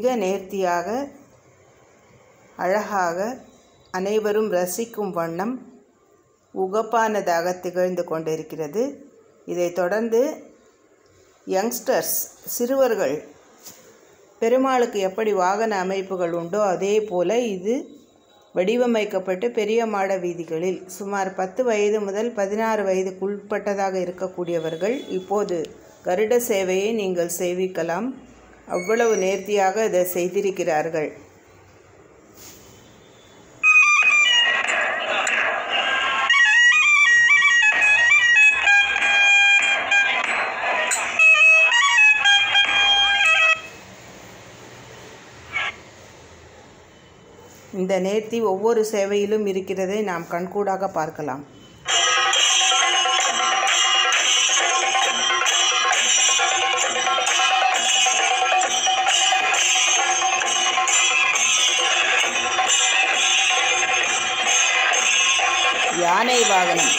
மிக நேர்த்தியாக அழகாக அனைவரும் ரசிக்கும் வண்ணம் உகப்பானதாக திகழ்ந்து கொண்டிருக்கிறது. இதைத் தொடர்ந்து யங்ஸ்டர்ஸ் சிறுவர்கள் பெருமாளுக்கு எப்படி வாகன அமைப்புகள் உண்டோ அதே போல் இது வடிவமைக்கப்பட்டு பெரிய மாட வீதிகளில் சுமார் 10 வயது முதல் 16 வயதுக்குட்பட்டதாக இருக்கக்கூடியவர்கள் இப்போது கருட சேவையை நீங்கள் சேவிக்கலாம். அவ்வளவு நேர்த்தியாக இதை செய்திருக்கிறார்கள். இந்த நேர்த்தி ஒவ்வொரு சேவையிலும் இருக்கிறதை நாம் கண்கூடாக பார்க்கலாம். யானை வாகனம்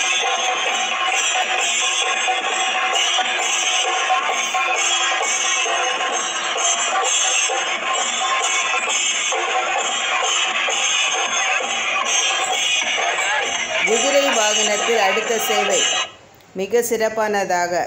குதிரை வாகனத்தில் அடுத்த சேவை மிக சிறப்பானதாக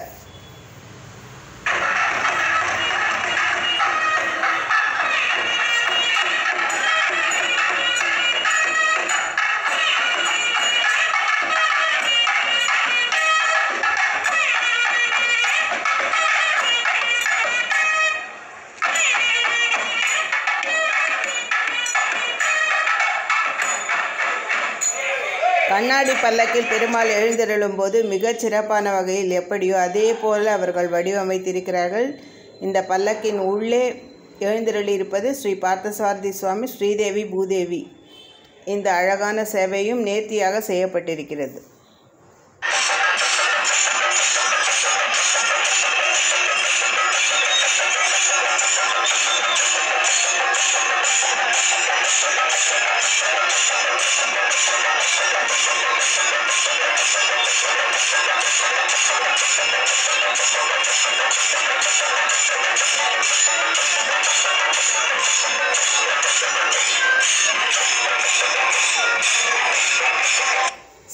கண்ணாடி பல்லக்கில் பெருமாள் எழுந்தருளும் போது மிகச் சிறப்பான வகையில் எப்படியோ அதே போல் அவர்கள் வடிவமைத்திருக்கிறார்கள். இந்த பல்லக்கின் உள்ளே எழுந்தருளியிருப்பது ஸ்ரீ பார்த்தசாரதி சுவாமி, ஸ்ரீதேவி, பூதேவி. இந்த அழகான சேவையும் நேர்த்தியாக செய்யப்பட்டிருக்கிறது.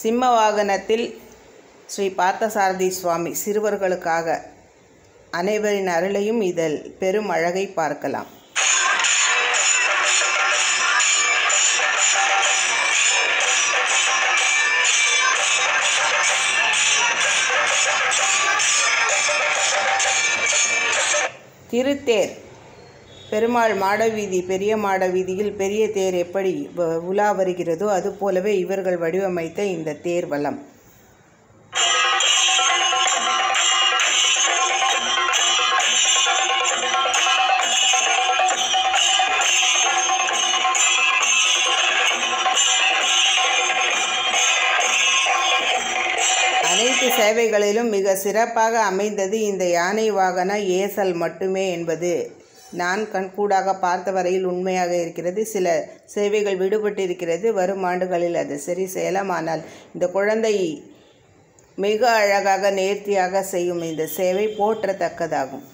சிம்ம வாகனத்தில் ஸ்ரீ பார்த்தசாரதி சுவாமி சிறுவர்களுக்காக அனைவரின் அருளையும் இதில் பெரும் அழகை பார்க்கலாம். திருத்தேர் பெருமாள் மாடவீதி பெரிய மாட வீதியில் பெரிய தேர் எப்படி உலா வருகிறதோ அதுபோலவே இவர்கள் வடிவமைத்த இந்த தேர் வலம். அனைத்து சேவைகளிலும் மிக சிறப்பாக அமைந்தது இந்த யானை வாகன ஏசல் மட்டுமே என்பது நான் கண்கூடாக பார்த்த வரையில் உண்மையாக இருக்கிறது. சில சேவைகள் விடுபட்டிருக்கிறது. வரும் ஆண்டுகளில் அது சரி செய்யலாம். ஆனால் இந்த குழந்தை மிக அழகாக நேர்த்தியாக செய்யும் இந்த சேவை போற்றத்தக்கதாகும்.